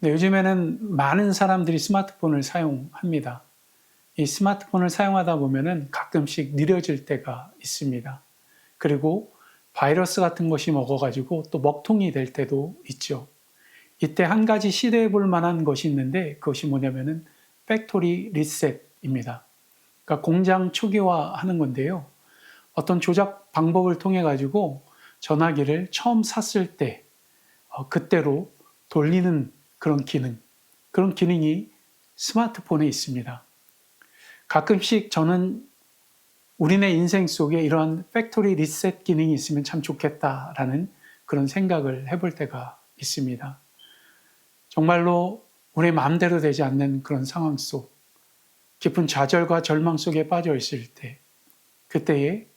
네, 요즘에는 많은 사람들이 스마트폰을 사용합니다. 이 스마트폰을 사용하다 보면은 가끔씩 느려질 때가 있습니다. 그리고 바이러스 같은 것이 먹어가지고 또 먹통이 될 때도 있죠. 이때 한 가지 시도해 볼 만한 것이 있는데 그것이 뭐냐면은 팩토리 리셋입니다. 그러니까 공장 초기화하는 건데요. 어떤 조작 방법을 통해 가지고 전화기를 처음 샀을 때 그때로 돌리는 그런 기능이 스마트폰에 있습니다. 가끔씩 저는 우리네 인생 속에 이러한 팩토리 리셋 기능이 있으면 참 좋겠다라는 그런 생각을 해볼 때가 있습니다. 정말로 우리 마음대로 되지 않는 그런 상황 속, 깊은 좌절과 절망 속에 빠져 있을 때, 그때에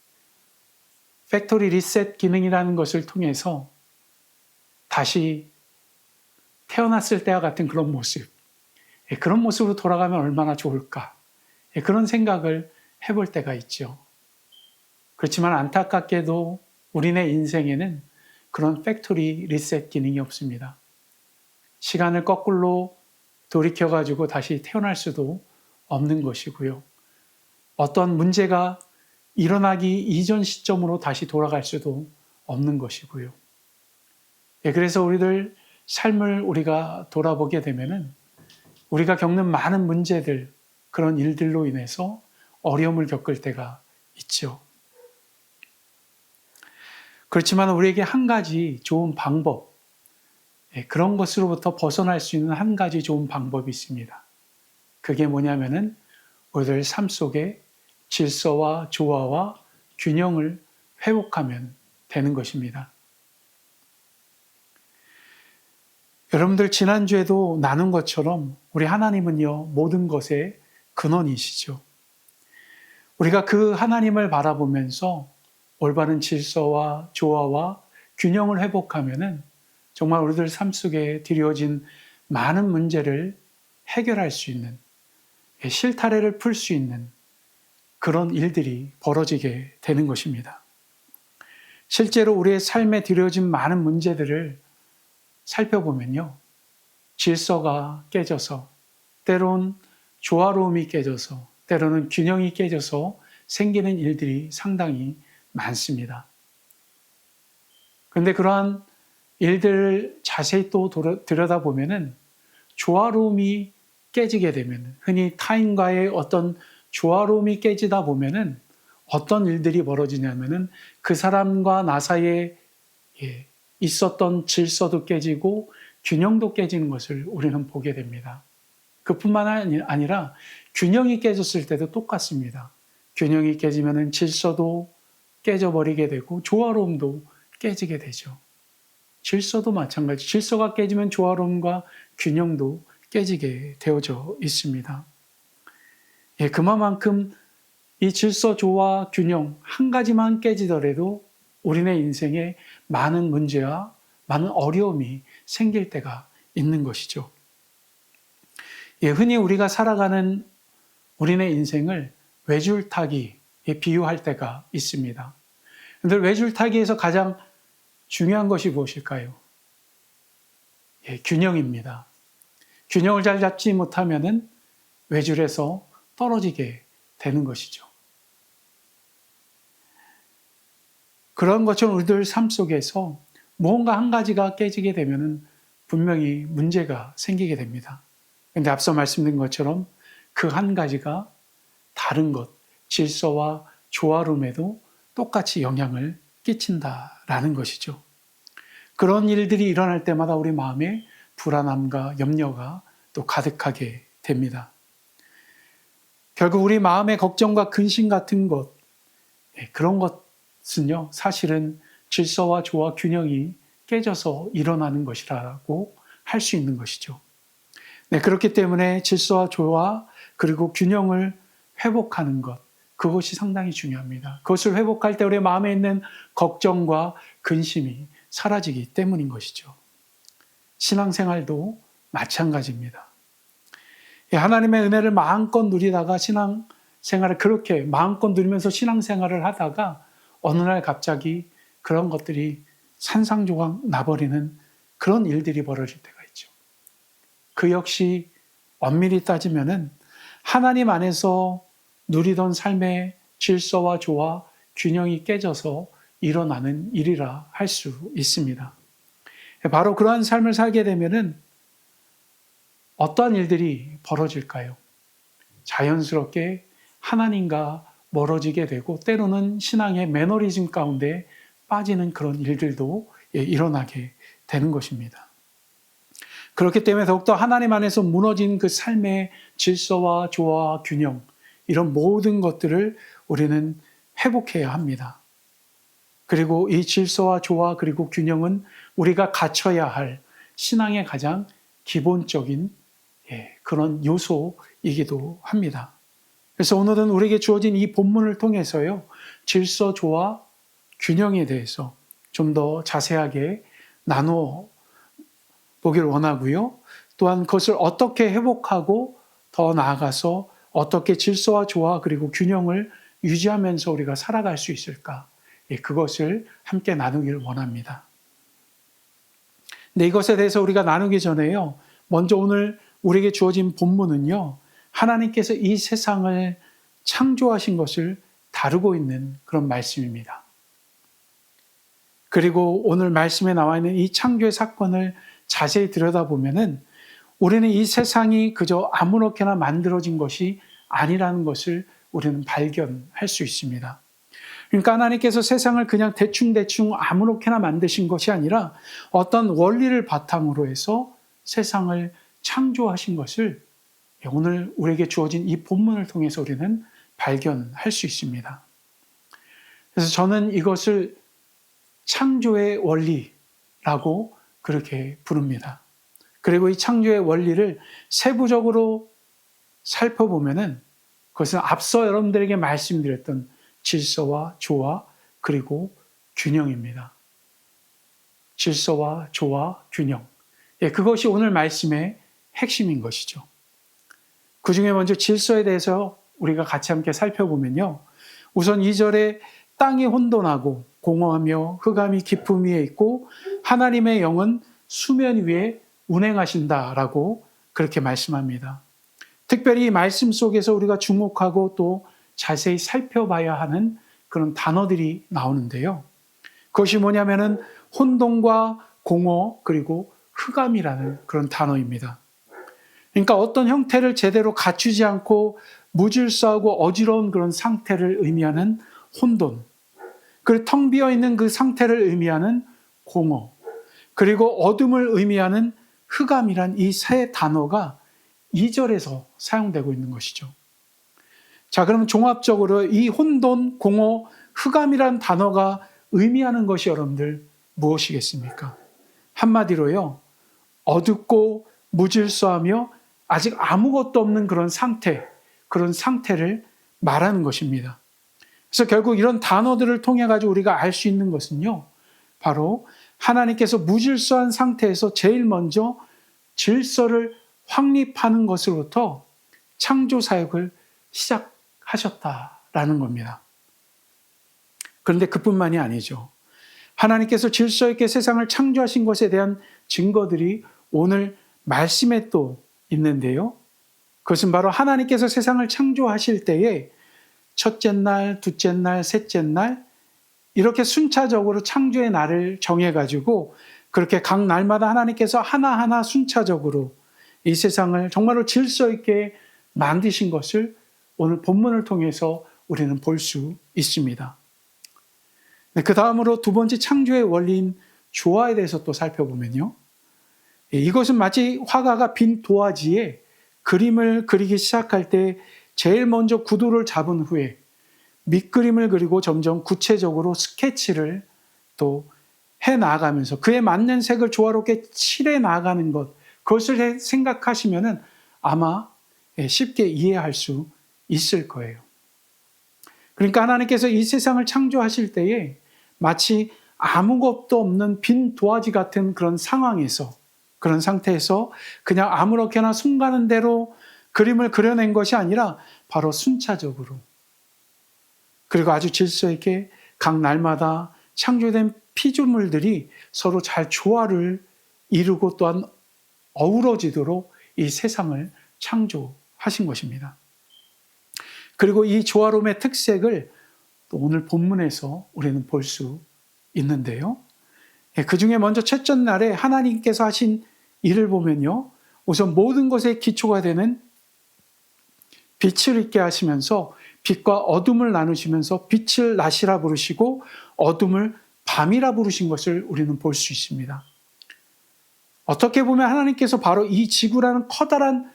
팩토리 리셋 기능이라는 것을 통해서 다시 태어났을 때와 같은 그런 모습, 그런 모습으로 돌아가면 얼마나 좋을까. 그런 생각을 해볼 때가 있죠. 그렇지만 안타깝게도 우리네 인생에는 그런 팩토리 리셋 기능이 없습니다. 시간을 거꾸로 돌이켜가지고 다시 태어날 수도 없는 것이고요. 어떤 문제가 일어나기 이전 시점으로 다시 돌아갈 수도 없는 것이고요. 그래서 우리들 삶을 우리가 돌아보게 되면은 우리가 겪는 많은 문제들, 그런 일들로 인해서 어려움을 겪을 때가 있죠. 그렇지만 우리에게 한 가지 좋은 방법, 그런 것으로부터 벗어날 수 있는 한 가지 좋은 방법이 있습니다. 그게 뭐냐면은 우리들 삶 속에 질서와 조화와 균형을 회복하면 되는 것입니다. 여러분들 지난주에도 나눈 것처럼 우리 하나님은요, 모든 것의 근원이시죠. 우리가 그 하나님을 바라보면서 올바른 질서와 조화와 균형을 회복하면은 정말 우리들 삶 속에 드리워진 많은 문제를 해결할 수 있는, 실타래를 풀 수 있는 그런 일들이 벌어지게 되는 것입니다. 실제로 우리의 삶에 드려진 많은 문제들을 살펴보면요. 질서가 깨져서, 때론 조화로움이 깨져서, 때로는 균형이 깨져서 생기는 일들이 상당히 많습니다. 그런데 그러한 일들을 자세히 또 들여다보면은 조화로움이 깨지게 되면, 흔히 타인과의 어떤 조화로움이 깨지다 보면은 어떤 일들이 벌어지냐면은 그 사람과 나 사이에 있었던 질서도 깨지고 균형도 깨지는 것을 우리는 보게 됩니다. 그뿐만 아니라 균형이 깨졌을 때도 똑같습니다. 균형이 깨지면은 질서도 깨져버리게 되고 조화로움도 깨지게 되죠. 질서도 마찬가지. 질서가 깨지면 조화로움과 균형도 깨지게 되어져 있습니다. 그만큼 이 질서, 조화, 균형 한 가지만 깨지더라도 우리네 인생에 많은 문제와 많은 어려움이 생길 때가 있는 것이죠. 흔히 우리가 살아가는 우리네 인생을 외줄타기에 비유할 때가 있습니다. 그런데 외줄타기에서 가장 중요한 것이 무엇일까요? 균형입니다. 균형을 잘 잡지 못하면은 외줄에서 떨어지게 되는 것이죠. 그런 것처럼 우리들 삶 속에서 무언가 한 가지가 깨지게 되면은 분명히 문제가 생기게 됩니다. 그런데 앞서 말씀드린 것처럼 그 한 가지가 다른 것, 질서와 조화로움에도 똑같이 영향을 끼친다라는 것이죠. 그런 일들이 일어날 때마다 우리 마음에 불안함과 염려가 또 가득하게 됩니다. 결국 우리 마음의 걱정과 근심 같은 것, 그런 것은요, 사실은 질서와 조화, 균형이 깨져서 일어나는 것이라고 할 수 있는 것이죠. 그렇기 때문에 질서와 조화, 그리고 균형을 회복하는 것, 그것이 상당히 중요합니다. 그것을 회복할 때 우리 마음에 있는 걱정과 근심이 사라지기 때문인 것이죠. 신앙생활도 마찬가지입니다. 하나님의 은혜를 마음껏 누리다가 신앙생활을 그렇게 마음껏 누리면서 신앙생활을 하다가 어느 날 갑자기 그런 것들이 산산조각 나버리는 그런 일들이 벌어질 때가 있죠. 그 역시 엄밀히 따지면은 하나님 안에서 누리던 삶의 질서와 조화, 균형이 깨져서 일어나는 일이라 할 수 있습니다. 바로 그러한 삶을 살게 되면은 어떠한 일들이 벌어질까요? 자연스럽게 하나님과 멀어지게 되고 때로는 신앙의 매너리즘 가운데 빠지는 그런 일들도 일어나게 되는 것입니다. 그렇기 때문에 더욱더 하나님 안에서 무너진 그 삶의 질서와 조화와 균형, 이런 모든 것들을 우리는 회복해야 합니다. 그리고 이 질서와 조화 그리고 균형은 우리가 갖춰야 할 신앙의 가장 기본적인 그런 요소이기도 합니다. 그래서 오늘은 우리에게 주어진 이 본문을 통해서요, 질서, 조화, 균형에 대해서 좀 더 자세하게 나누어 보기를 원하고요. 또한 그것을 어떻게 회복하고 더 나아가서 어떻게 질서와 조화 그리고 균형을 유지하면서 우리가 살아갈 수 있을까? 그것을 함께 나누기를 원합니다. 근데 이것에 대해서 우리가 나누기 전에요, 먼저 오늘 우리에게 주어진 본문은요, 하나님께서 이 세상을 창조하신 것을 다루고 있는 그런 말씀입니다. 그리고 오늘 말씀에 나와 있는 이 창조의 사건을 자세히 들여다보면은 우리는 이 세상이 그저 아무렇게나 만들어진 것이 아니라는 것을 우리는 발견할 수 있습니다. 그러니까 하나님께서 세상을 그냥 대충대충 아무렇게나 만드신 것이 아니라 어떤 원리를 바탕으로 해서 세상을 창조하신 것을 오늘 우리에게 주어진 이 본문을 통해서 우리는 발견할 수 있습니다. 그래서 저는 이것을 창조의 원리라고 그렇게 부릅니다. 그리고 이 창조의 원리를 세부적으로 살펴보면은 그것은 앞서 여러분들에게 말씀드렸던 질서와 조화 그리고 균형입니다. 질서와 조화, 균형. 그것이 오늘 말씀의 핵심인 것이죠. 그 중에 먼저 질서에 대해서 우리가 같이 함께 살펴보면요. 우선 2절에 땅이 혼돈하고 공허하며 흑암이 깊음 위에 있고 하나님의 영은 수면 위에 운행하신다라고 그렇게 말씀합니다. 특별히 이 말씀 속에서 우리가 주목하고 또 자세히 살펴봐야 하는 그런 단어들이 나오는데요. 그것이 뭐냐면은 혼돈과 공허 그리고 흑암이라는 그런 단어입니다. 그러니까 어떤 형태를 제대로 갖추지 않고 무질서하고 어지러운 그런 상태를 의미하는 혼돈, 그리고 텅 비어 있는 그 상태를 의미하는 공허, 그리고 어둠을 의미하는 흑암이란 이 세 단어가 2절에서 사용되고 있는 것이죠. 자, 그러면 종합적으로 이 혼돈, 공허, 흑암이란 단어가 의미하는 것이 여러분들 무엇이겠습니까? 한마디로요, 어둡고 무질서하며 아직 아무것도 없는 그런 상태를 말하는 것입니다. 그래서 결국 이런 단어들을 통해 가지고 우리가 알 수 있는 것은요, 바로 하나님께서 무질서한 상태에서 제일 먼저 질서를 확립하는 것으로부터 창조 사역을 시작하셨다라는 겁니다. 그런데 그뿐만이 아니죠. 하나님께서 질서 있게 세상을 창조하신 것에 대한 증거들이 오늘 말씀에 또 있는데요. 그것은 바로 하나님께서 세상을 창조하실 때에 첫째 날, 둘째 날, 셋째 날 이렇게 순차적으로 창조의 날을 정해가지고 그렇게 각 날마다 하나님께서 하나하나 순차적으로 이 세상을 정말로 질서 있게 만드신 것을 오늘 본문을 통해서 우리는 볼 수 있습니다. 그 다음으로 두 번째 창조의 원리인 조화에 대해서 또 살펴보면요. 이것은 마치 화가가 빈 도화지에 그림을 그리기 시작할 때 제일 먼저 구도를 잡은 후에 밑그림을 그리고 점점 구체적으로 스케치를 또 해 나가면서 그에 맞는 색을 조화롭게 칠해 나가는 것, 그것을 생각하시면은 아마 쉽게 이해할 수 있을 거예요. 그러니까 하나님께서 이 세상을 창조하실 때에 마치 아무것도 없는 빈 도화지 같은 그런 상황에서, 그런 상태에서 그냥 아무렇게나 손 가는 대로 그림을 그려낸 것이 아니라 바로 순차적으로, 그리고 아주 질서 있게 각 날마다 창조된 피조물들이 서로 잘 조화를 이루고 또한 어우러지도록 이 세상을 창조하신 것입니다. 그리고 이 조화로움의 특색을 또 오늘 본문에서 우리는 볼 수 있는데요. 그 중에 먼저 첫째 날에 하나님께서 하신 일을 보면요. 우선 모든 것의 기초가 되는 빛을 있게 하시면서 빛과 어둠을 나누시면서 빛을 낮이라 부르시고 어둠을 밤이라 부르신 것을 우리는 볼 수 있습니다. 어떻게 보면 하나님께서 바로 이 지구라는 커다란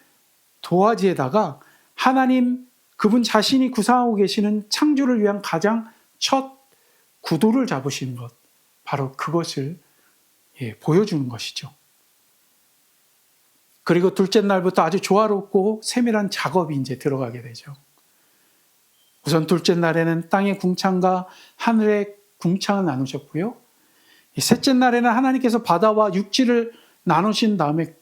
도화지에다가 하나님 그분 자신이 구상하고 계시는 창조를 위한 가장 첫 구도를 잡으시는 것, 바로 그것을 보여주는 것이죠. 그리고 둘째 날부터 아주 조화롭고 세밀한 작업이 이제 들어가게 되죠. 우선 둘째 날에는 땅의 궁창과 하늘의 궁창을 나누셨고요. 셋째 날에는 하나님께서 바다와 육지를 나누신 다음에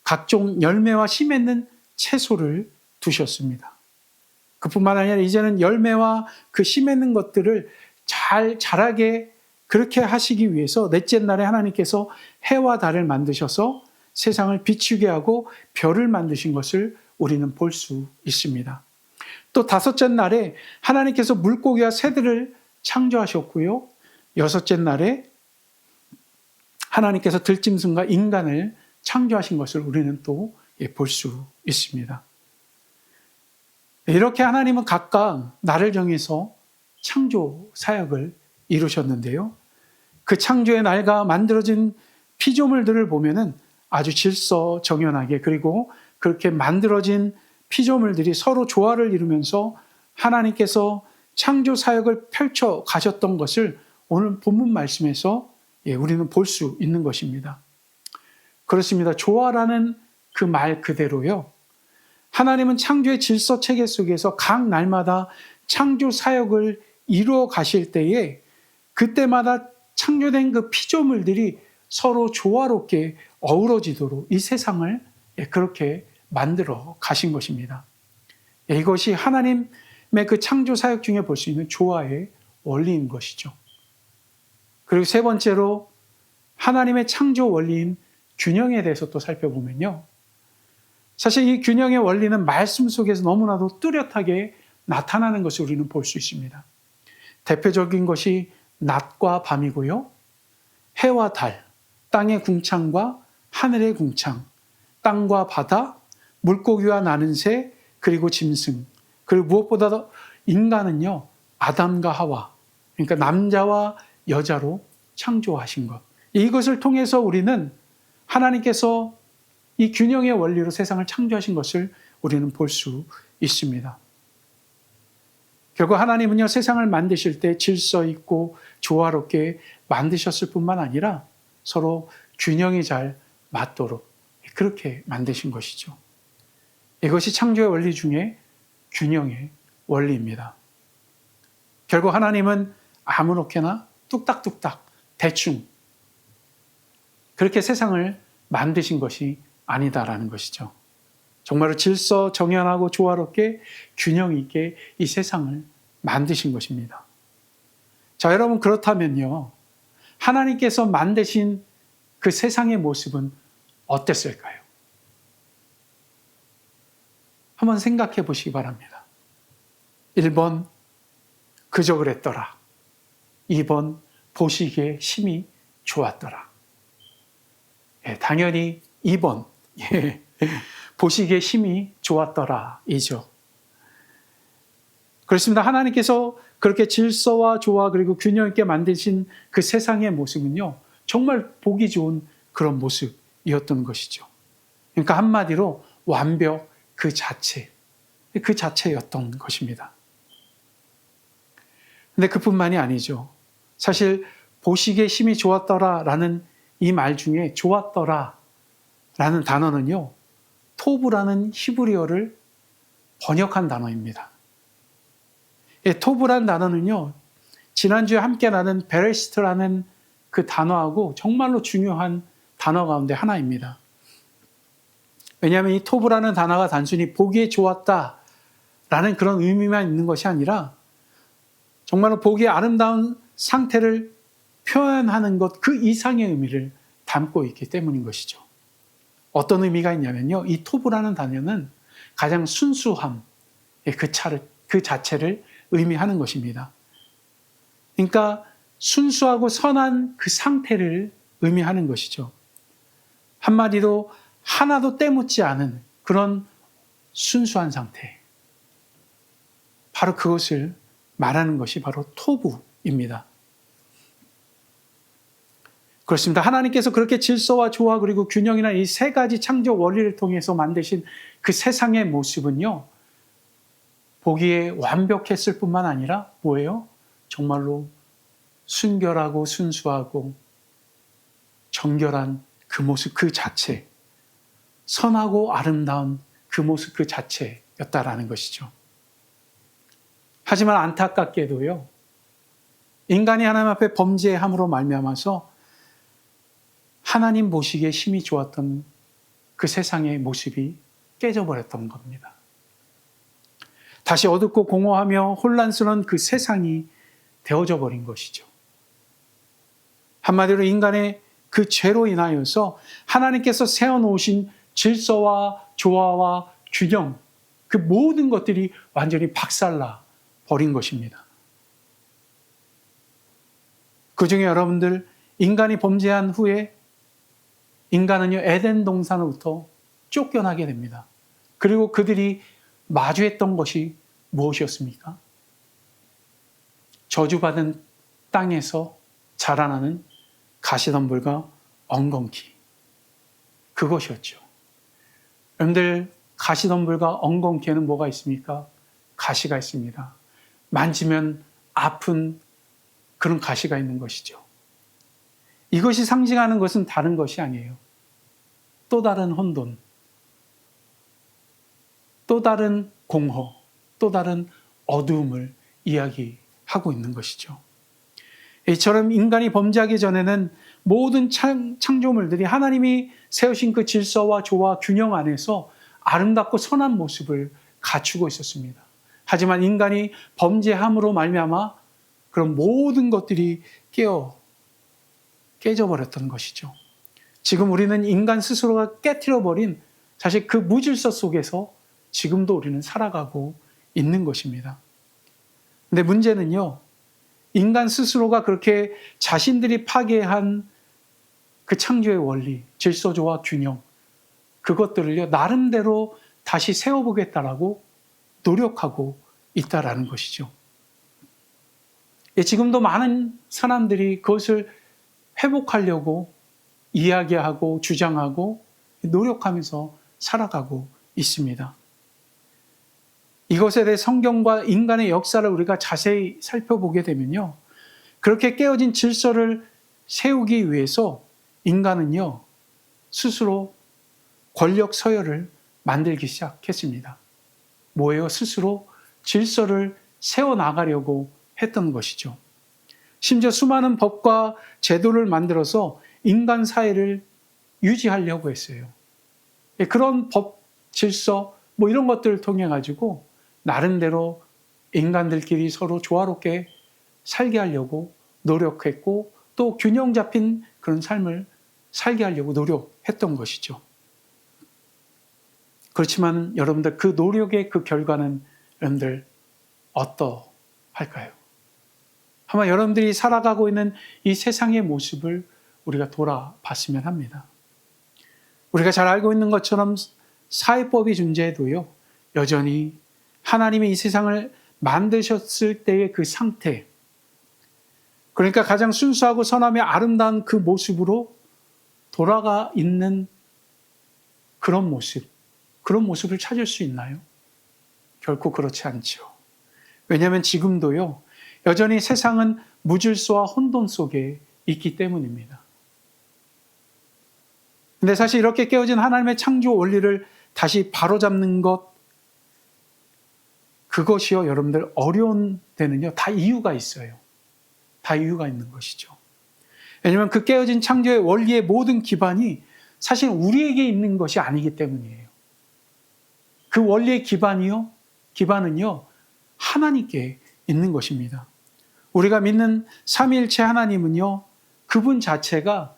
각종 열매와 씨 맺는 채소를 두셨습니다. 그뿐만 아니라 이제는 열매와 그 씨 맺는 것들을 잘 자라게 그렇게 하시기 위해서 넷째 날에 하나님께서 해와 달을 만드셔서 세상을 비추게 하고 별을 만드신 것을 우리는 볼 수 있습니다. 또 다섯째 날에 하나님께서 물고기와 새들을 창조하셨고요. 여섯째 날에 하나님께서 들짐승과 인간을 창조하신 것을 우리는 또 볼 수 있습니다. 이렇게 하나님은 각각 날을 정해서 창조 사역을 이루셨는데요. 그 창조의 날과 만들어진 피조물들을 보면은 아주 질서정연하게 그리고 그렇게 만들어진 피조물들이 서로 조화를 이루면서 하나님께서 창조 사역을 펼쳐 가셨던 것을 오늘 본문 말씀에서 우리는 볼 수 있는 것입니다. 그렇습니다. 조화라는 그 말 그대로요. 하나님은 창조의 질서 체계 속에서 각 날마다 창조 사역을 이루어 가실 때에 그때마다 창조된 그 피조물들이 서로 조화롭게 어우러지도록 이 세상을 그렇게 만들어 가신 것입니다. 이것이 하나님의 그 창조 사역 중에 볼 수 있는 조화의 원리인 것이죠. 그리고 세 번째로 하나님의 창조 원리인 균형에 대해서 또 살펴보면요. 사실 이 균형의 원리는 말씀 속에서 너무나도 뚜렷하게 나타나는 것을 우리는 볼 수 있습니다. 대표적인 것이 낮과 밤이고요. 해와 달, 땅의 궁창과 하늘의 궁창, 땅과 바다, 물고기와 나는 새, 그리고 짐승, 그리고 무엇보다도 인간은요, 아담과 하와, 그러니까 남자와 여자로 창조하신 것. 이것을 통해서 우리는 하나님께서 이 균형의 원리로 세상을 창조하신 것을 우리는 볼 수 있습니다. 결국 하나님은요, 세상을 만드실 때 질서 있고 조화롭게 만드셨을 뿐만 아니라 서로 균형이 잘 맞도록 그렇게 만드신 것이죠. 이것이 창조의 원리 중에 균형의 원리입니다. 결국 하나님은 아무렇게나 뚝딱뚝딱 대충 그렇게 세상을 만드신 것이 아니다라는 것이죠. 정말로 질서 정연하고 조화롭게 균형 있게 이 세상을 만드신 것입니다. 자, 여러분 그렇다면요. 하나님께서 만드신 그 세상의 모습은 어땠을까요? 한번 생각해 보시기 바랍니다. 1번, 그저 그랬더라. 2번, 보시기에 심히 좋았더라. 당연히 2번, 보시기에 심히 좋았더라 이죠. 그렇습니다. 하나님께서 그렇게 질서와 조화 그리고 균형 있게 만드신 그 세상의 모습은요. 정말 보기 좋은 그런 모습이었던 것이죠. 그러니까 한마디로 완벽 그 자체였던 것입니다. 근데 그뿐만이 아니죠. 사실 보시기에 심히 좋았더라라는 이 말 중에 좋았더라라는 단어는요. 토브라는 히브리어를 번역한 단어입니다. 토브라는 단어는요. 지난주에 함께 나눈 베레시트라는 그 단어하고 정말로 중요한 단어 가운데 하나입니다. 왜냐하면 이 토브라는 단어가 단순히 보기에 좋았다라는 그런 의미만 있는 것이 아니라 정말로 보기에 아름다운 상태를 표현하는 것 그 이상의 의미를 담고 있기 때문인 것이죠. 어떤 의미가 있냐면요. 이 토부라는 단어는 가장 순수함, 그 자체를 의미하는 것입니다. 그러니까 순수하고 선한 그 상태를 의미하는 것이죠. 한마디로 하나도 때묻지 않은 그런 순수한 상태. 바로 그것을 말하는 것이 바로 토부입니다. 그렇습니다. 하나님께서 그렇게 질서와 조화 그리고 균형이나 이 세 가지 창조 원리를 통해서 만드신 그 세상의 모습은요. 보기에 완벽했을 뿐만 아니라 뭐예요? 정말로 순결하고 순수하고 정결한 그 모습 그 자체, 선하고 아름다운 그 모습 그 자체였다라는 것이죠. 하지만 안타깝게도요. 인간이 하나님 앞에 범죄함으로 말미암아서 하나님 보시기에 심히 좋았던 그 세상의 모습이 깨져버렸던 겁니다. 다시 어둡고 공허하며 혼란스러운 그 세상이 되어져 버린 것이죠. 한마디로 인간의 그 죄로 인하여서 하나님께서 세워놓으신 질서와 조화와 균형, 그 모든 것들이 완전히 박살나 버린 것입니다. 그 중에 여러분들 인간이 범죄한 후에 인간은요 에덴 동산으로부터 쫓겨나게 됩니다. 그리고 그들이 마주했던 것이 무엇이었습니까? 저주받은 땅에서 자라나는 가시덤불과 엉겅퀴. 그것이었죠. 여러분들 가시덤불과 엉겅퀴에는 뭐가 있습니까? 가시가 있습니다. 만지면 아픈 그런 가시가 있는 것이죠. 이것이 상징하는 것은 다른 것이 아니에요. 또 다른 혼돈, 또 다른 공허, 또 다른 어두움을 이야기하고 있는 것이죠. 이처럼 인간이 범죄하기 전에는 모든 창조물들이 하나님이 세우신 그 질서와 조화, 균형 안에서 아름답고 선한 모습을 갖추고 있었습니다. 하지만 인간이 범죄함으로 말미암아 그런 모든 것들이 깨져버렸던 것이죠. 지금 우리는 인간 스스로가 깨트려버린 사실 그 무질서 속에서 지금도 우리는 살아가고 있는 것입니다. 근데 문제는요, 인간 스스로가 그렇게 자신들이 파괴한 그 창조의 원리, 질서조와 균형, 그것들을요, 나름대로 다시 세워보겠다라고 노력하고 있다라는 것이죠. 지금도 많은 사람들이 그것을 회복하려고 이야기하고 주장하고 노력하면서 살아가고 있습니다. 이것에 대해 성경과 인간의 역사를 우리가 자세히 살펴보게 되면요. 그렇게 깨어진 질서를 세우기 위해서 인간은요, 스스로 권력 서열을 만들기 시작했습니다. 뭐예요? 스스로 질서를 세워나가려고 했던 것이죠. 심지어 수많은 법과 제도를 만들어서 인간 사회를 유지하려고 했어요. 그런 법, 질서, 이런 것들을 통해 가지고 나름대로 인간들끼리 서로 조화롭게 살게 하려고 노력했고 또 균형 잡힌 그런 삶을 살게 하려고 노력했던 것이죠. 그렇지만 여러분들 그 노력의 그 결과는 여러분들 어떠할까요? 아마 여러분들이 살아가고 있는 이 세상의 모습을 우리가 돌아봤으면 합니다. 우리가 잘 알고 있는 것처럼 사회법이 존재해도요, 여전히 하나님이 이 세상을 만드셨을 때의 그 상태, 그러니까 가장 순수하고 선하며 아름다운 그 모습으로 돌아가 있는 그런 모습을 찾을 수 있나요? 결코 그렇지 않죠. 왜냐하면 지금도요, 여전히 세상은 무질서와 혼돈 속에 있기 때문입니다. 근데 사실 이렇게 깨어진 하나님의 창조 원리를 다시 바로잡는 것, 그것이요, 여러분들 어려운 데는요, 다 이유가 있어요. 다 이유가 있는 것이죠. 왜냐하면 그 깨어진 창조의 원리의 모든 기반이 사실 우리에게 있는 것이 아니기 때문이에요. 그 원리의 기반은요, 하나님께 있는 것입니다. 우리가 믿는 삼위일체 하나님은요, 그분 자체가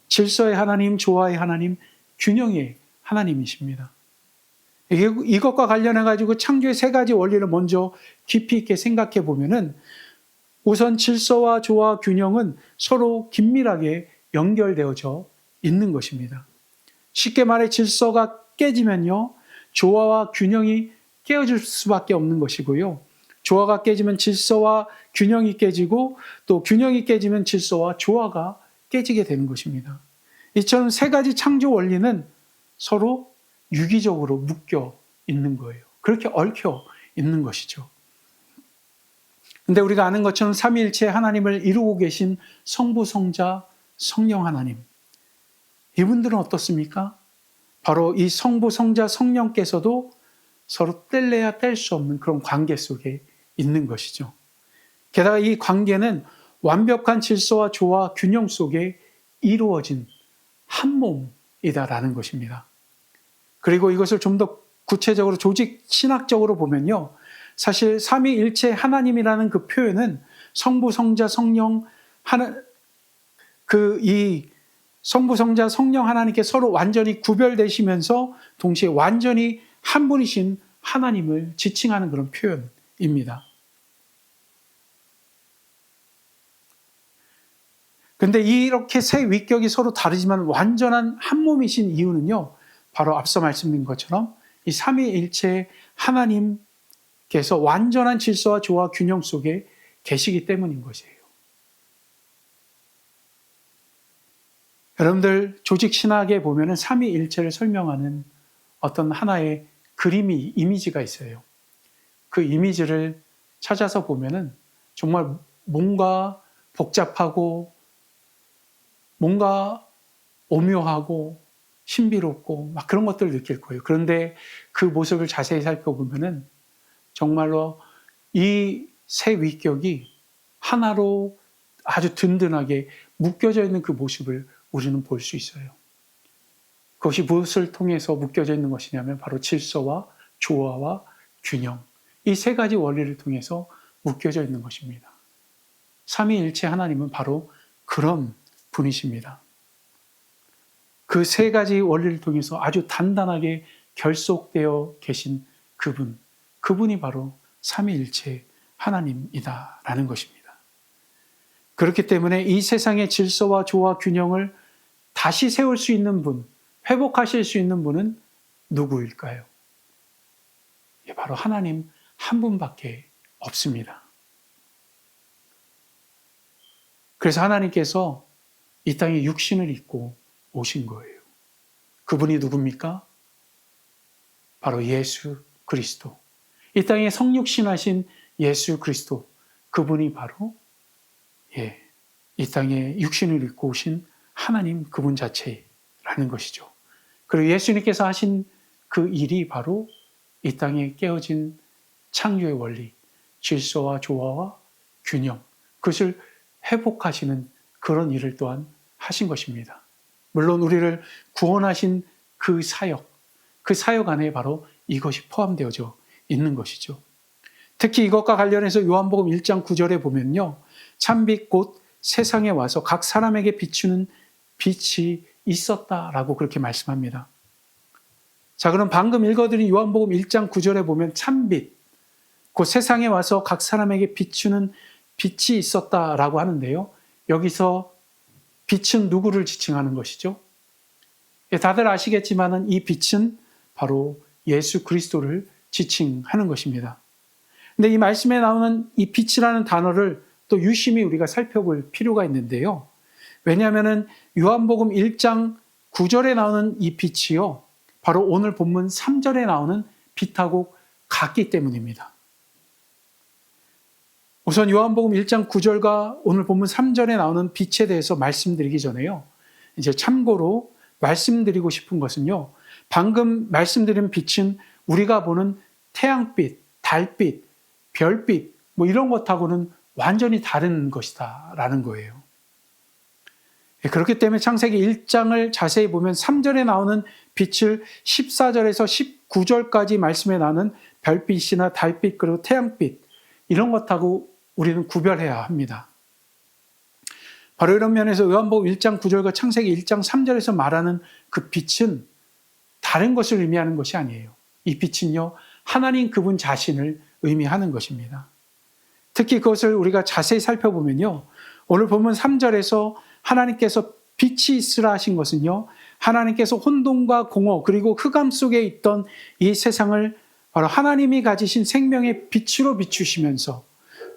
질서의 하나님, 조화의 하나님, 균형의 하나님이십니다. 이것과 관련해 가지고 창조의 세 가지 원리를 먼저 깊이 있게 생각해 보면은 우선 질서와 조화, 균형은 서로 긴밀하게 연결되어져 있는 것입니다. 쉽게 말해 질서가 깨지면요, 조화와 균형이 깨어질 수밖에 없는 것이고요. 조화가 깨지면 질서와 균형이 깨지고 또 균형이 깨지면 질서와 조화가 깨지게 되는 것입니다. 이처럼 세 가지 창조 원리는 서로 유기적으로 묶여 있는 거예요. 그렇게 얽혀 있는 것이죠. 근데 우리가 아는 것처럼 삼위일체 하나님을 이루고 계신 성부, 성자, 성령 하나님. 이분들은 어떻습니까? 바로 이 성부, 성자, 성령께서도 서로 뗄래야 뗄 수 없는 그런 관계 속에 있는 것이죠. 게다가 이 관계는 완벽한 질서와 조화, 균형 속에 이루어진 한 몸이다라는 것입니다. 그리고 이것을 좀 더 구체적으로 조직 신학적으로 보면요. 사실 삼위일체 하나님이라는 그 표현은 성부, 성자, 성령 이 성부, 성자, 성령 하나님께 서로 완전히 구별되시면서 동시에 완전히 한 분이신 하나님을 지칭하는 그런 표현입니다. 그런데 이렇게 세 위격이 서로 다르지만 완전한 한 몸이신 이유는요. 바로 앞서 말씀드린 것처럼 이 삼위일체 하나님께서 완전한 질서와 조화, 균형 속에 계시기 때문인 것이에요. 여러분들 조직 신학에 보면은 삼위일체를 설명하는 어떤 하나의 그림이 이미지가 있어요. 그 이미지를 찾아서 보면은 정말 뭔가 복잡하고 뭔가 오묘하고 신비롭고 막 그런 것들을 느낄 거예요. 그런데 그 모습을 자세히 살펴보면은 정말로 이 세 위격이 하나로 아주 든든하게 묶여져 있는 그 모습을 우리는 볼 수 있어요. 그것이 무엇을 통해서 묶여져 있는 것이냐면 바로 질서와 조화와 균형. 이 세 가지 원리를 통해서 묶여져 있는 것입니다. 삼위일체 하나님은 바로 그런 분이십니다. 그 세 가지 원리를 통해서 아주 단단하게 결속되어 계신 그분이 바로 삼위일체 하나님이다라는 것입니다. 그렇기 때문에 이 세상의 질서와 조화, 균형을 다시 세울 수 있는 분, 회복하실 수 있는 분은 누구일까요? 바로 하나님 한 분밖에 없습니다. 그래서 하나님께서 이 땅에 육신을 입고 오신 거예요. 그분이 누굽니까? 바로 예수 그리스도. 이 땅에 성육신하신 예수 그리스도. 그분이 바로 이 땅에 육신을 입고 오신 하나님 그분 자체라는 것이죠. 그리고 예수님께서 하신 그 일이 바로 이 땅에 깨어진 창조의 원리, 질서와 조화와 균형, 그것을 회복하시는 그런 일을 또한 하신 것입니다. 물론 우리를 구원하신 그 사역 안에 바로 이것이 포함되어져 있는 것이죠. 특히 이것과 관련해서 요한복음 1장 9절에 보면요. 참빛 곧 세상에 와서 각 사람에게 비추는 빛이 있었다라고 그렇게 말씀합니다. 자, 그럼 방금 읽어드린 요한복음 1장 9절에 보면 참빛, 곧 세상에 와서 각 사람에게 비추는 빛이 있었다라고 하는데요. 여기서 빛은 누구를 지칭하는 것이죠? 다들 아시겠지만은 이 빛은 바로 예수 그리스도를 지칭하는 것입니다. 근데 이 말씀에 나오는 이 빛이라는 단어를 또 유심히 우리가 살펴볼 필요가 있는데요. 왜냐하면은 요한복음 1장 9절에 나오는 이 빛이요. 바로 오늘 본문 3절에 나오는 빛하고 같기 때문입니다. 우선 요한복음 1장 9절과 오늘 본문 3절에 나오는 빛에 대해서 말씀드리기 전에요. 이제 참고로 말씀드리고 싶은 것은요. 방금 말씀드린 빛은 우리가 보는 태양빛, 달빛, 별빛 뭐 이런 것하고는 완전히 다른 것이다라는 거예요. 그렇기 때문에 창세기 1장을 자세히 보면 3절에 나오는 빛을 14절에서 19절까지 말씀에 나오는 별빛이나 달빛 그리고 태양빛 이런 것하고 우리는 구별해야 합니다. 바로 이런 면에서 요한복음 1장 9절과 창세기 1장 3절에서 말하는 그 빛은 다른 것을 의미하는 것이 아니에요. 이 빛은요, 하나님 그분 자신을 의미하는 것입니다. 특히 그것을 우리가 자세히 살펴보면요, 오늘 본문 3절에서 하나님께서 빛이 있으라 하신 것은요, 하나님께서 혼돈과 공허 그리고 흑암 속에 있던 이 세상을 바로 하나님이 가지신 생명의 빛으로 비추시면서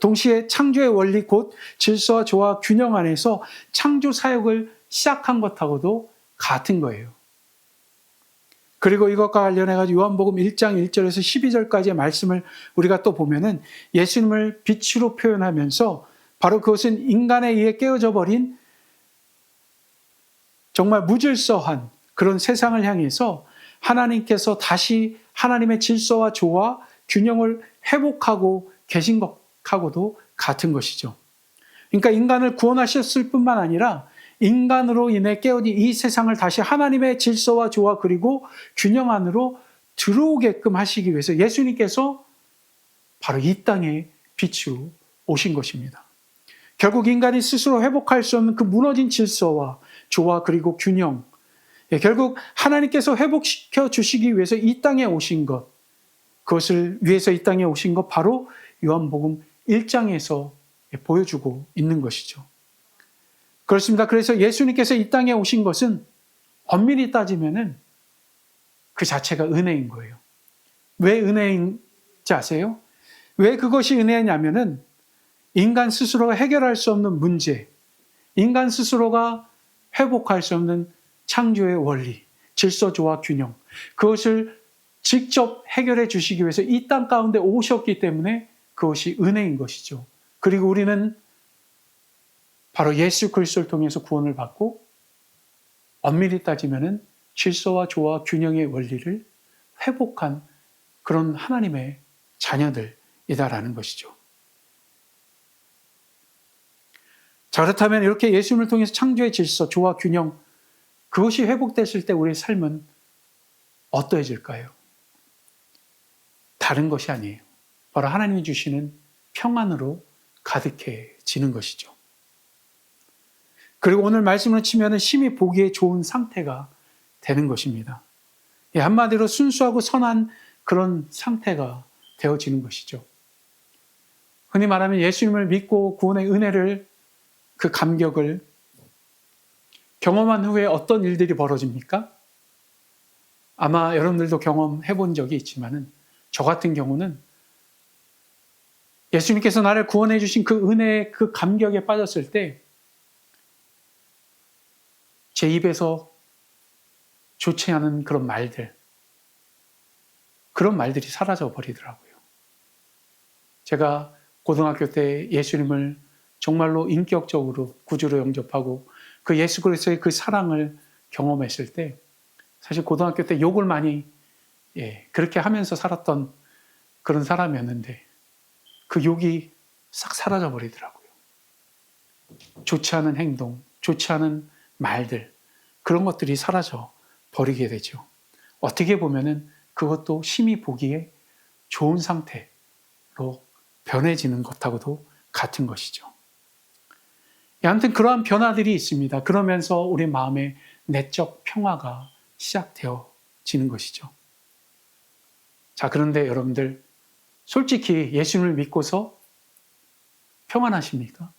동시에 창조의 원리 곧 질서와 조화 균형 안에서 창조 사역을 시작한 것하고도 같은 거예요. 그리고 이것과 관련해가지고 요한복음 1장 1절에서 12절까지의 말씀을 우리가 또 보면은 예수님을 빛으로 표현하면서 바로 그것은 인간에 의해 깨어져 버린 정말 무질서한 그런 세상을 향해서 하나님께서 다시 하나님의 질서와 조화, 균형을 회복하고 계신 것하고도 같은 것이죠. 그러니까 인간을 구원하셨을 뿐만 아니라 인간으로 인해 깨어진 이 세상을 다시 하나님의 질서와 조화 그리고 균형 안으로 들어오게끔 하시기 위해서 예수님께서 바로 이 땅에 빛으로 오신 것입니다. 결국 인간이 스스로 회복할 수 없는 그 무너진 질서와 조화 그리고 균형, 결국 하나님께서 회복시켜 주시기 위해서 이 땅에 오신 것, 그것을 위해서 이 땅에 오신 것 바로 요한복음 1장에서 보여주고 있는 것이죠. 그렇습니다. 그래서 예수님께서 이 땅에 오신 것은 엄밀히 따지면은 그 자체가 은혜인 거예요. 왜 은혜인지 아세요? 왜 그것이 은혜냐면은 인간 스스로가 해결할 수 없는 문제, 인간 스스로가 회복할 수 없는 창조의 원리, 질서, 조화, 균형, 그것을 직접 해결해 주시기 위해서 이 땅 가운데 오셨기 때문에 그것이 은혜인 것이죠. 그리고 우리는 바로 예수 그리스도를 통해서 구원을 받고 엄밀히 따지면은 질서와 조화, 균형의 원리를 회복한 그런 하나님의 자녀들이다라는 것이죠. 자, 그렇다면 이렇게 예수님을 통해서 창조의 질서, 조화, 균형, 그것이 회복됐을 때 우리의 삶은 어떠해질까요? 다른 것이 아니에요. 바로 하나님이 주시는 평안으로 가득해지는 것이죠. 그리고 오늘 말씀을 치면은 심히 보기에 좋은 상태가 되는 것입니다. 한마디로 순수하고 선한 그런 상태가 되어지는 것이죠. 흔히 말하면 예수님을 믿고 구원의 은혜를 그 감격을 경험한 후에 어떤 일들이 벌어집니까? 아마 여러분들도 경험해 본 적이 있지만은 저 같은 경우는 예수님께서 나를 구원해 주신 그 은혜의 그 감격에 빠졌을 때 제 입에서 좋지 않은 그런 말들, 그런 말들이 사라져 버리더라고요. 제가 고등학교 때 예수님을 정말로 인격적으로 구주로 영접하고 그 예수 그리스도의 그 사랑을 경험했을 때 사실 고등학교 때 욕을 많이 그렇게 하면서 살았던 그런 사람이었는데 그 욕이 싹 사라져 버리더라고요. 좋지 않은 행동, 좋지 않은 말들, 그런 것들이 사라져 버리게 되죠. 어떻게 보면은 그것도 심히 보기에 좋은 상태로 변해지는 것하고도 같은 것이죠. 아무튼 그러한 변화들이 있습니다. 그러면서 우리 마음에 내적 평화가 시작되어지는 것이죠. 자, 그런데 여러분들 솔직히 예수님을 믿고서 평안하십니까?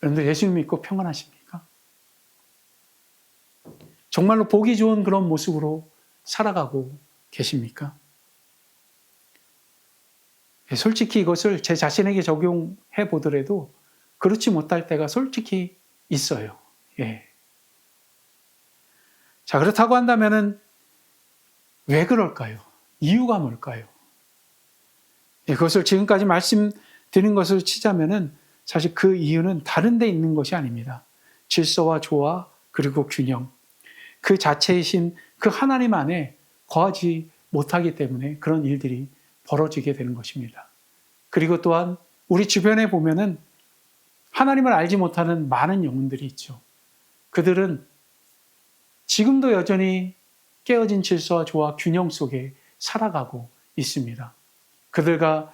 여러분들 예수님 믿고 평안하십니까? 정말로 보기 좋은 그런 모습으로 살아가고 계십니까? 솔직히 이것을 제 자신에게 적용해 보더라도 그렇지 못할 때가 솔직히 있어요. 자, 그렇다고 한다면은 왜 그럴까요? 이유가 뭘까요? 그것을 지금까지 말씀드린 것을 치자면은 사실 그 이유는 다른 데 있는 것이 아닙니다. 질서와 조화 그리고 균형, 그 자체이신 그 하나님 안에 거하지 못하기 때문에 그런 일들이 벌어지게 되는 것입니다. 그리고 또한 우리 주변에 보면은 하나님을 알지 못하는 많은 영혼들이 있죠. 그들은 지금도 여전히 깨어진 질서와 조화, 균형 속에 살아가고 있습니다. 그들과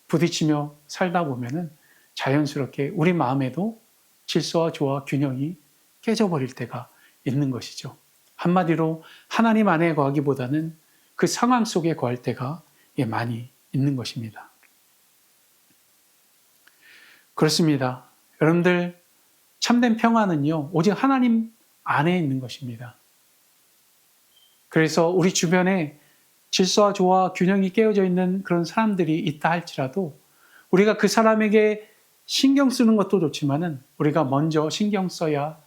부딪히며 살다 보면은 자연스럽게 우리 마음에도 질서와 조화, 균형이 깨져버릴 때가 있는 것이죠. 한마디로 하나님 안에 거하기보다는 그 상황 속에 거할 때가 많이 있는 것입니다. 그렇습니다. 여러분들, 참된 평화는요, 오직 하나님 안에 있는 것입니다. 그래서 우리 주변에 질서와 조화, 균형이 깨어져 있는 그런 사람들이 있다 할지라도 우리가 그 사람에게 신경 쓰는 것도 좋지만은 우리가 먼저 신경 써야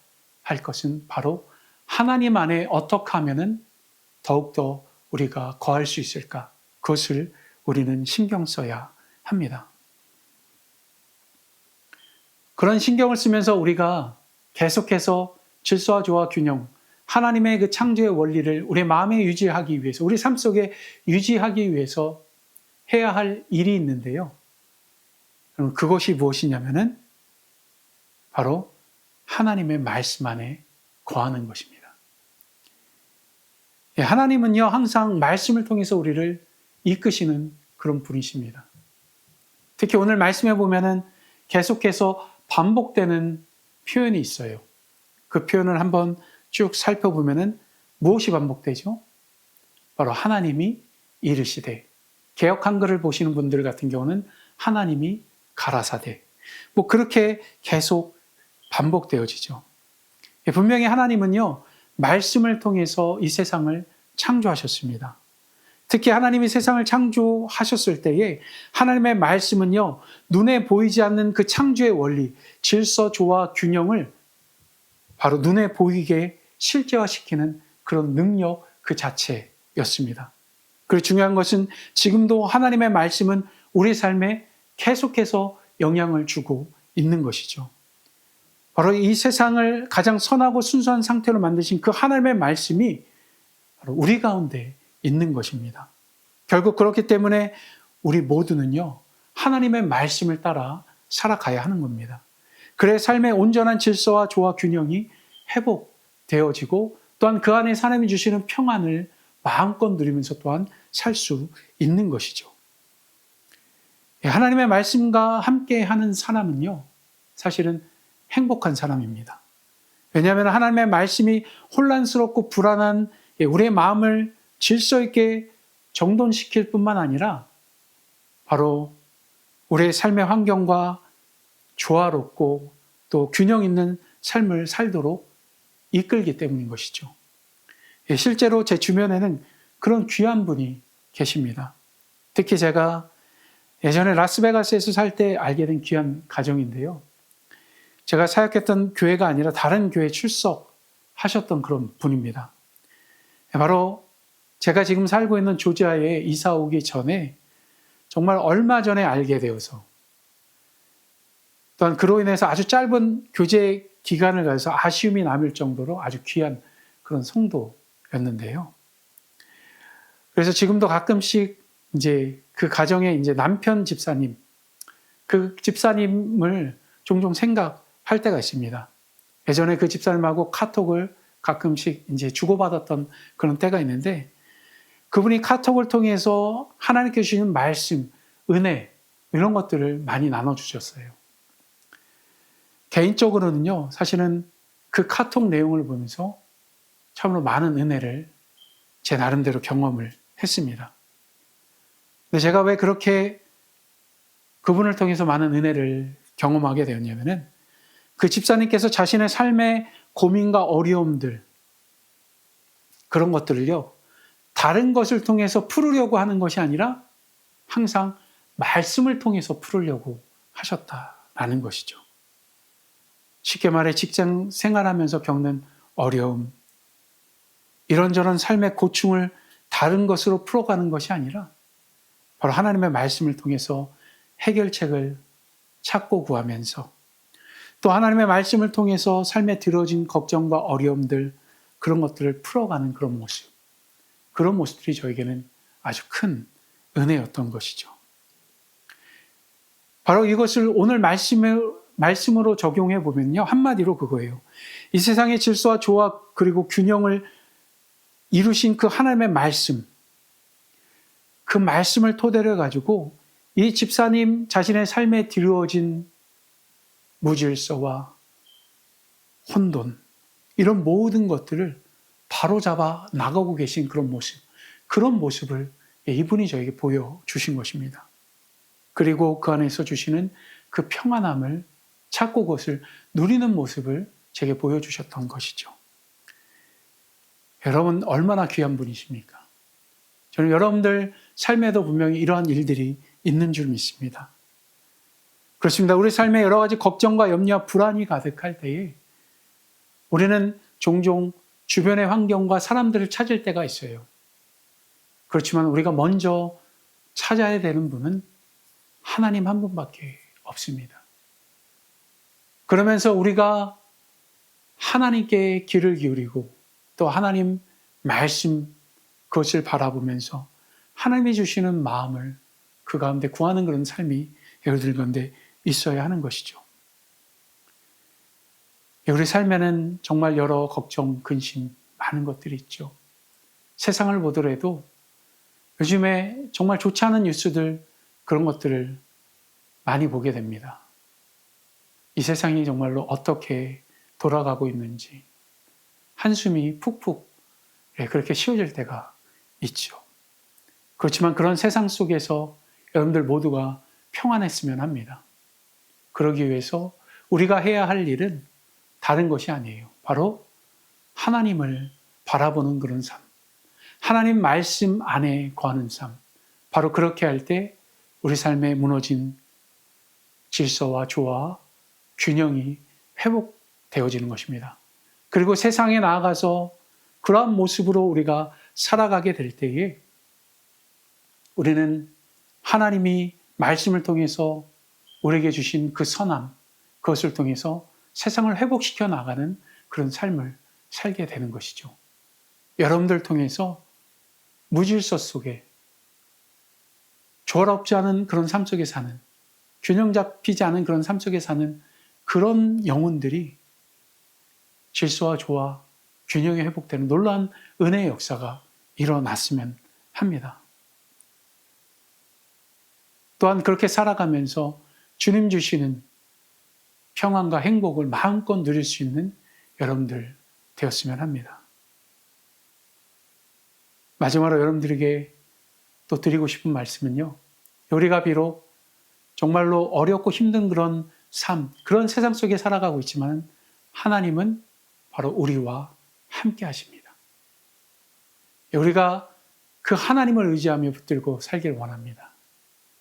할 것은 바로 하나님 안에 어떻게 하면은 더욱더 우리가 거할 수 있을까? 그것을 우리는 신경 써야 합니다. 그런 신경을 쓰면서 우리가 계속해서 질서와 조화, 균형, 하나님의 그 창조의 원리를 우리 마음에 유지하기 위해서, 우리 삶 속에 유지하기 위해서 해야 할 일이 있는데요. 그것이 무엇이냐면은 바로 하나님의 말씀 안에 거하는 것입니다. 하나님은요, 항상 말씀을 통해서 우리를 이끄시는 그런 분이십니다. 특히 오늘 말씀에 보면은 계속해서 반복되는 표현이 있어요. 그 표현을 한번 쭉 살펴보면은 무엇이 반복되죠? 바로 하나님이 이르시되, 개역 한글을 보시는 분들 같은 경우는 하나님이 가라사대, 그렇게 계속 반복되어지죠. 분명히 하나님은요, 말씀을 통해서 이 세상을 창조하셨습니다. 특히 하나님이 세상을 창조하셨을 때에 하나님의 말씀은요, 눈에 보이지 않는 그 창조의 원리, 질서, 조화, 균형을 바로 눈에 보이게 실제화시키는 그런 능력 그 자체였습니다. 그리고 중요한 것은 지금도 하나님의 말씀은 우리 삶에 계속해서 영향을 주고 있는 것이죠. 바로 이 세상을 가장 선하고 순수한 상태로 만드신 그 하나님의 말씀이 바로 우리 가운데 있는 것입니다. 결국 그렇기 때문에 우리 모두는요, 하나님의 말씀을 따라 살아가야 하는 겁니다. 그래 삶의 온전한 질서와 조화, 균형이 회복되어지고 또한 그 안에 하나님이 주시는 평안을 마음껏 누리면서 또한 살 수 있는 것이죠. 하나님의 말씀과 함께 하는 사람은요, 사실은 행복한 사람입니다. 왜냐하면 하나님의 말씀이 혼란스럽고 불안한 우리의 마음을 질서 있게 정돈시킬 뿐만 아니라 바로 우리의 삶의 환경과 조화롭고 또 균형 있는 삶을 살도록 이끌기 때문인 것이죠. 실제로 제 주변에는 그런 귀한 분이 계십니다. 특히 제가 예전에 라스베가스에서 살 때 알게 된 귀한 가정인데요. 제가 사역했던 교회가 아니라 다른 교회에 출석하셨던 그런 분입니다. 바로 제가 지금 살고 있는 조지아에 이사 오기 전에 정말 얼마 전에 알게 되어서 또한 그로 인해서 아주 짧은 교제 기간을 가져서 아쉬움이 남을 정도로 아주 귀한 그런 성도였는데요. 그래서 지금도 가끔씩 이제 그 가정의 이제 남편 집사님, 그 집사님을 종종 생각할 때가 있습니다. 예전에 그 집사님하고 카톡을 가끔씩 이제 주고받았던 그런 때가 있는데 그분이 카톡을 통해서 하나님께 주시는 말씀, 은혜 이런 것들을 많이 나눠주셨어요. 개인적으로는요, 사실은 그 카톡 내용을 보면서 참으로 많은 은혜를 제 나름대로 경험을 했습니다. 근데 제가 왜 그렇게 그분을 통해서 많은 은혜를 경험하게 되었냐면은 그 집사님께서 자신의 삶의 고민과 어려움들, 그런 것들을요, 다른 것을 통해서 풀으려고 하는 것이 아니라 항상 말씀을 통해서 풀으려고 하셨다라는 것이죠. 쉽게 말해 직장 생활하면서 겪는 어려움, 이런저런 삶의 고충을 다른 것으로 풀어가는 것이 아니라 바로 하나님의 말씀을 통해서 해결책을 찾고 구하면서 또 하나님의 말씀을 통해서 삶에 들어진 걱정과 어려움들, 그런 것들을 풀어가는 그런 모습, 그런 모습들이 저에게는 아주 큰 은혜였던 것이죠. 바로 이것을 오늘 말씀으로 적용해 보면요, 한마디로 그거예요. 이 세상의 질서와 조화 그리고 균형을 이루신 그 하나님의 말씀, 그 말씀을 토대로 해가지고 이 집사님 자신의 삶에 드리워진 무질서와 혼돈, 이런 모든 것들을 바로잡아 나가고 계신 그런 모습을 이분이 저에게 보여주신 것입니다. 그리고 그 안에서 주시는 그 평안함을 찾고 그것을 누리는 모습을 제게 보여주셨던 것이죠. 여러분, 얼마나 귀한 분이십니까? 저는 여러분들 삶에도 분명히 이러한 일들이 있는 줄 믿습니다. 그렇습니다. 우리 삶에 여러 가지 걱정과 염려와 불안이 가득할 때에 우리는 종종 주변의 환경과 사람들을 찾을 때가 있어요. 그렇지만 우리가 먼저 찾아야 되는 분은 하나님 한 분밖에 없습니다. 그러면서 우리가 하나님께 귀를 기울이고 또 하나님 말씀 그것을 바라보면서 하나님이 주시는 마음을 그 가운데 구하는 그런 삶이 여러분들 가운데 있어야 하는 것이죠. 우리 삶에는 정말 여러 걱정, 근심, 많은 것들이 있죠. 세상을 보더라도 요즘에 정말 좋지 않은 뉴스들, 그런 것들을 많이 보게 됩니다. 이 세상이 정말로 어떻게 돌아가고 있는지 한숨이 푹푹 그렇게 쉬어질 때가 있죠. 그렇지만 그런 세상 속에서 여러분들 모두가 평안했으면 합니다. 그러기 위해서 우리가 해야 할 일은 다른 것이 아니에요. 바로 하나님을 바라보는 그런 삶. 하나님 말씀 안에 거하는 삶. 바로 그렇게 할 때 우리 삶에 무너진 질서와 조화, 균형이 회복되어지는 것입니다. 그리고 세상에 나아가서 그러한 모습으로 우리가 살아가게 될 때에 우리는 하나님이 말씀을 통해서 우리에게 주신 그 선함, 그것을 통해서 세상을 회복시켜 나가는 그런 삶을 살게 되는 것이죠. 여러분들 통해서 무질서 속에 조화롭지 않은 그런 삶 속에 사는, 균형 잡히지 않은 그런 삶 속에 사는 그런 영혼들이 질서와 조화, 균형이 회복되는 놀라운 은혜의 역사가 일어났으면 합니다. 또한 그렇게 살아가면서 주님 주시는 평안과 행복을 마음껏 누릴 수 있는 여러분들 되었으면 합니다. 마지막으로 여러분들에게 또 드리고 싶은 말씀은요. 우리가 비록 정말로 어렵고 힘든 그런 삶, 그런 세상 속에 살아가고 있지만 하나님은 바로 우리와 함께 하십니다. 우리가 그 하나님을 의지하며 붙들고 살길 원합니다.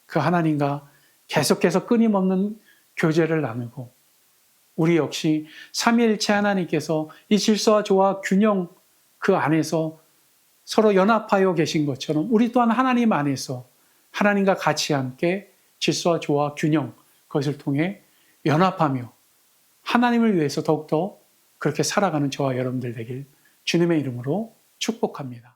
그 하나님과 계속해서 끊임없는 교제를 나누고 우리 역시 삼위일체 하나님께서 이 질서와 조화, 균형 그 안에서 서로 연합하여 계신 것처럼 우리 또한 하나님 안에서 하나님과 같이 함께 질서와 조화, 균형 그것을 통해 연합하며 하나님을 위해서 더욱더 그렇게 살아가는 저와 여러분들 되길 주님의 이름으로 축복합니다.